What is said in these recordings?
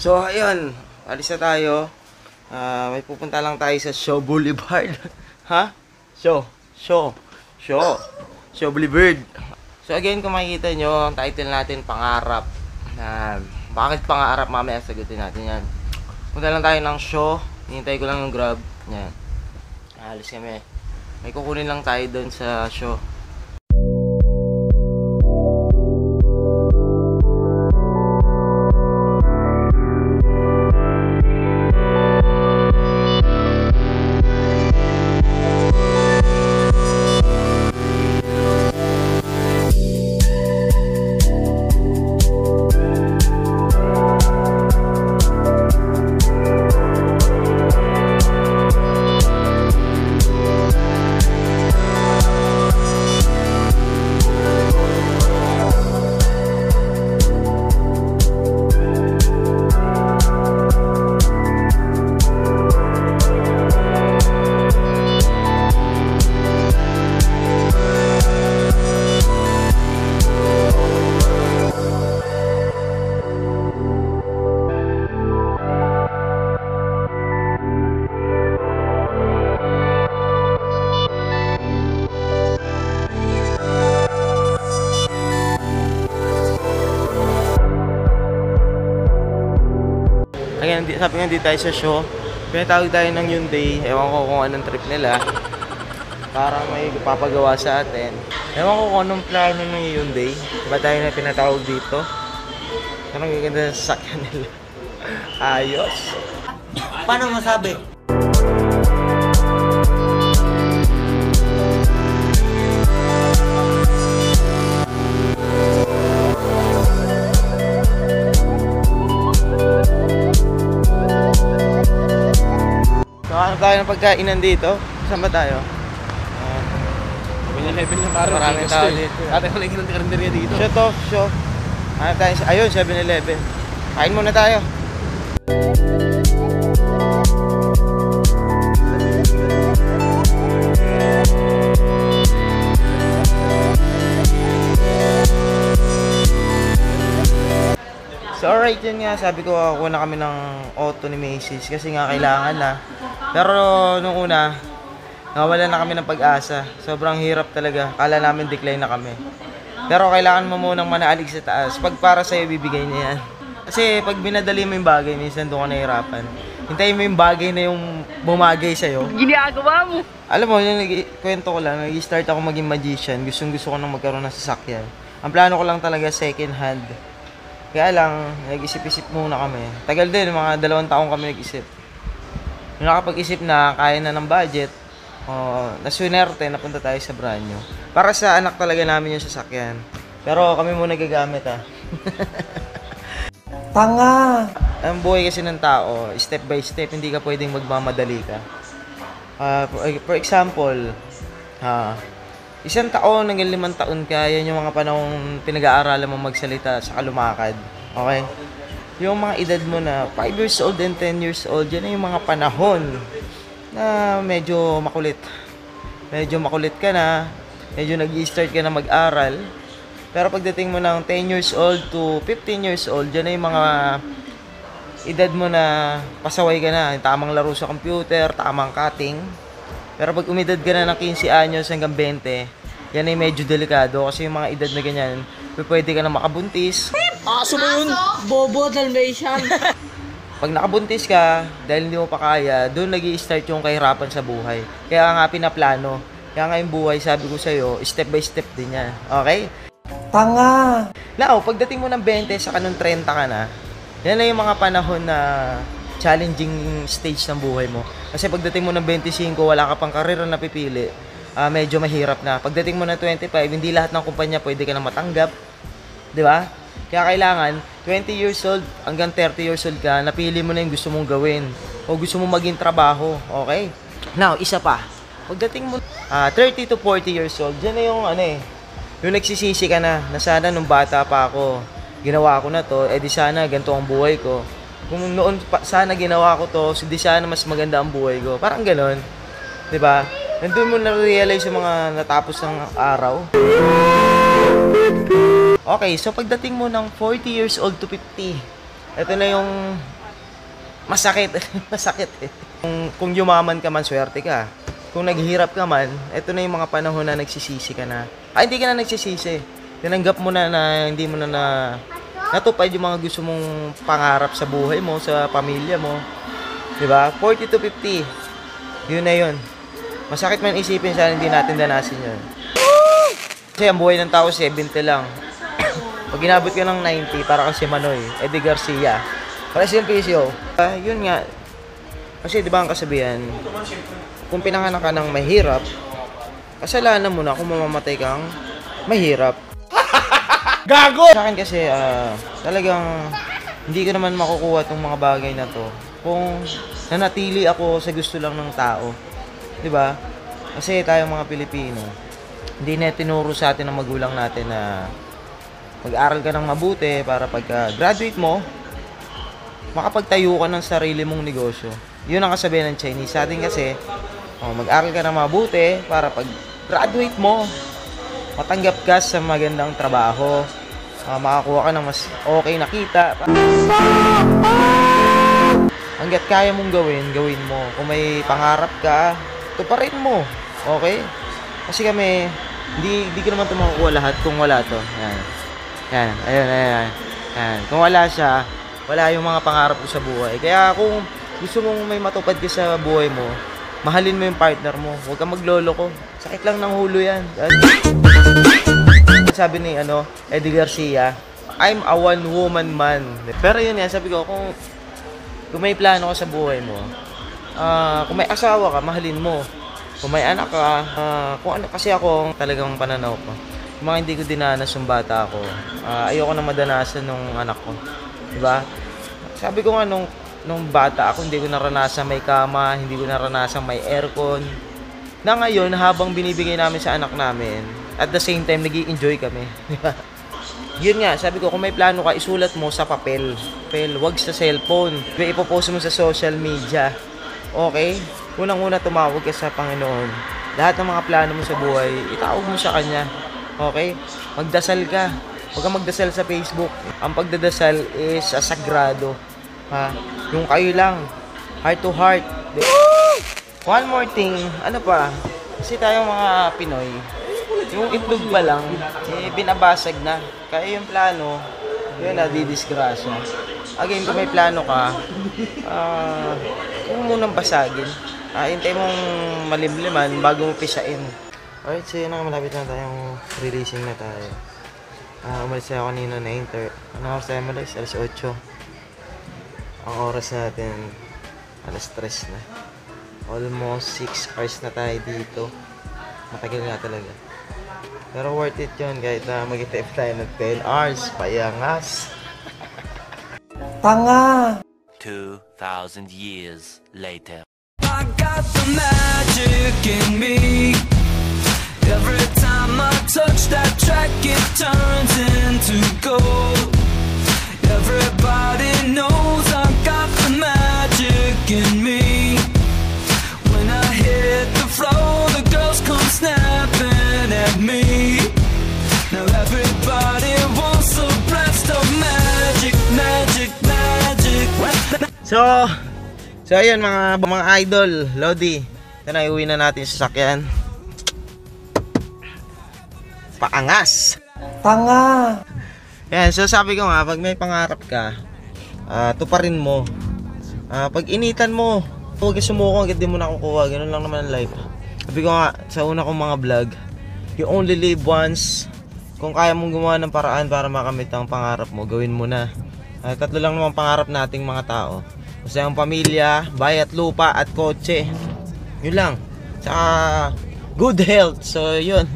So, ayun. Alis na tayo. May pupunta lang tayo sa Shaw Boulevard. Ha? Shaw Boulevard. So, again, kung makikita nyo, ang title natin, Pangarap. Bakit Pangarap? Mamaya sagutin natin yan. Punta lang tayo ng Shaw. Hinintay ko lang yung Grab. Yan. Alis kami. May kukunin lang tayo doon sa Shaw. Ayan, sabi nga dito tayo sa Shaw. Pinatawag tayo ng Hyundai. Ewan ko kung anong trip nila. Parang may papagawa sa atin. Ewan ko kung anong plano ng Hyundai. Ba tayo na pinatawag dito? Parang gaganda sa sakyan nila. Ayos. Paano masabi? Nakahanap tayo ng pagkainan dito. Saan ba tayo? 7-Eleven na parang maraming tao dito. Ate ko lang ng karinderya dito. Shaw. Hanap tayo sa, ayun, 7-Eleven. Kain muna tayo. So alright, yun nga, sabi ko kuha na kami ng auto ni Macy's kasi nga kailangan na. Pero nung una, nawalan na kami ng pag-asa. Sobrang hirap talaga. Kala namin decline na kami. Pero kailangan mo munang manaalig sa taas. Pag para sa'yo, bibigay niya yan. Kasi pag binadali mo yung bagay, minsan doon ka nahihirapan. Hintayin mo yung bagay na yung bumagay sa'yo. Ginagawa mo! Alam mo, yung kwento ko lang, nag-start ako maging magician. Gusto ko nang magkaroon ng sasakyan. Ang plano ko lang talaga second hand. Kaya lang, nag-isip-isip muna kami. Tagal din, mga 2 taong kami nag-isip. Nung nakapag-isip na, kaya na ng budget, nasunerte, napunta tayo sa brand new. Para sa anak talaga namin yung sasakyan. Pero kami muna gagamit Tanga! Ang buhay kasi ng tao, step by step, hindi ka pwedeng magmamadali ka. For example, 1 taon hanggang 5 taon ka, yan yung mga panahong pinag-aaralan mo magsalita sa lumakad. Okay? Yung mga edad mo na 5 years old and 10 years old, yan yung mga panahon na medyo makulit. Medyo makulit ka na, medyo nag-i-start ka na mag-aral. Pero pagdating mo ng 10 years old to 15 years old, yan yung mga edad mo na pasaway ka na. Tamang laro sa computer, tamang cutting. Pero pag umidad ka na ng 15 anyos hanggang 20, yan ay medyo delikado kasi yung mga edad na ganyan, pwede ka na makabuntis. Aso mo yun! Bobo, Dalmatian! Pag nakabuntis ka, dahil hindi mo pa kaya, doon nag-i-start yung kahirapan sa buhay. Kaya nga pinaplano. Kaya nga yung buhay, sabi ko sa'yo, step by step din yan. Okay? Tanga! Now, pagdating mo ng 20, saka nung 30 ka na, yan na yung mga panahon na challenging stage ng buhay mo. Kasi pagdating mo ng 25, wala ka pang karera na pipili, medyo mahirap na. Pagdating mo ng 25, hindi lahat ng kumpanya pwede ka na matanggap. Di ba? Kaya kailangan, 20 years old hanggang 30 years old ka, napili mo na yung gusto mong gawin. O gusto mong maging trabaho. Okay? Now, isa pa. Pagdating mo 30 to 40 years old, dyan na yung yung nagsisisi ka na sana nung bata pa ako, ginawa ko na to, di sana ganito ang buhay ko. Kung noon sana ginawa ko to, so di sana mas maganda ang buhay ko. Parang gano'n. 'Di ba? Nandun mo na-realize yung mga natapos ng araw. Okay, so pagdating mo ng 40 years old to 50, ito na yung masakit. Masakit eh. Kung yumaman ka man, swerte ka. Kung naghihirap ka man, eto na yung mga panahon na nagsisisi ka na. Hindi ka na nagsisisi. Tinanggap mo na hindi mo na natupad yung mga gusto mong pangarap sa buhay mo, sa pamilya mo. Diba? 40 to 50. Yun na yun. Masakit man isipin, sana hindi natin danasin yun. Kasi ang buhay ng tao, 70 lang. Pag inabot ka ng 90, para kang si Manoy, Eddie Garcia. Para si Pisio. Yun nga. Kasi di ba ang kasabihan, kung pinanganak ka ng mahirap, kasalanan mo na kung mamamatay kang mahirap. Gago! Sa akin kasi, talagang hindi ko naman makukuha itong mga bagay na to kung nanatili ako sa gusto lang ng tao. Diba? Kasi tayong mga Pilipino, hindi na tinuro sa atin ng magulang natin na mag-aral ka ng mabuti para pagka-graduate mo, makapagtayo ka ng sarili mong negosyo. Yun ang kasabihan ng Chinese. Sa atin kasi, mag-aral ka ng mabuti para pag-graduate mo, matanggap ka sa magandang trabaho, makakuha ka ng mas okay na kita. Hanggat kaya mong gawin mo. Kung may pangarap ka, tuparin mo. Okay? Kasi kami, hindi ko naman ito makukuha lahat kung wala to. Yan. Ayun. Kung wala siya, wala yung mga pangarap ko sa buhay. Kaya kung gusto mong may matupad ka sa buhay mo, mahalin mo yung partner mo. Huwag kang maglolo ko. Sakit lang ng hulo yan. Sabi ni Eddie Garcia, I'm a one-woman man. Pero yun yan, sabi ko, kung may plano ka sa buhay mo, kung may asawa ka, mahalin mo. Kung may anak ka, kung ano, kasi ako talagang pananaw ko. Yung mga hindi ko dinanas yung bata ako, ayoko na madanasan nung anak ko. Diba? Sabi ko nga, nung bata ako, hindi ko naranasan may kama, hindi ko naranasan may aircon. Na ngayon, habang binibigay namin sa anak namin, at the same time, nag-i-enjoy kami. Yun nga, sabi ko, kung may plano ka, isulat mo sa papel. Wag sa cellphone. Ipopost mo sa social media. Okay? Unang-una, tumawag ka sa Panginoon. Lahat ng mga plano mo sa buhay, itawag mo sa Kanya. Okay? Magdasal ka. Huwag kang magdasal sa Facebook. Ang pagdadasal is sagrado. Yung kayo lang, heart to heart. One more thing, ano pa? Kasi tayong mga Pinoy, yung itlog pa lang, binabasag na. Kaya yung plano, yun na, didisgrasya. Again, kung may plano ka, huwag munang basagin. Hintay mong malimliman bago mo pisain. Alright, so yun na, malapit na tayong releasing na tayo. Umalis ako kanina na ano oras tayo umalis? Alas 8. Ang oras natin, alas 3 na. Almost 6 hours na tayo dito. Matagal nga talaga. Pero worth it yun kahit mag-itip tayo ng 10 hours. Payangas. Tanga! 2,000 years later. I got the magic in me. Every time I touch that track, it turns into gold. Everybody knows I got the magic in me. When I hit the floor, the girls come snapping at me. Now everybody wants a blast of magic, magic, magic. So ayun mga idol, Lodi. Ito na, iuwi na natin sa sasakyan. Paangas! Tanga! Yan, so sabi ko nga, pag may pangarap ka, tuparin mo. Pag initan mo, huwag sumuko hanggang di mo nakukuha. Ganun lang naman ang life. Sabi ko nga, sa una kong mga vlog, you only live once. Kung kaya mong gumawa ng paraan para makamit ang pangarap mo, gawin mo na. Tatlo lang naman pangarap nating mga tao. Kasi ang pamilya, bayat lupa at kotse. Yun lang. Tsaka good health. So yun.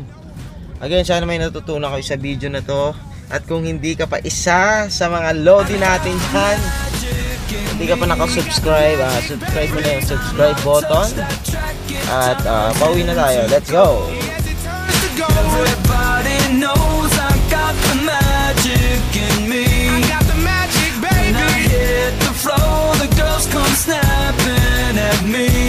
Again, sana may natutunan kayo sa video na to. At kung hindi ka pa isa sa mga Lodi natin dyan, hindi ka pa nakasubscribe, subscribe mo na yung subscribe button. At pauwi na tayo. Let's go! Everybody knows I got the magic in me. I got the magic, baby. When I hit the floor, the girls come snapping at me.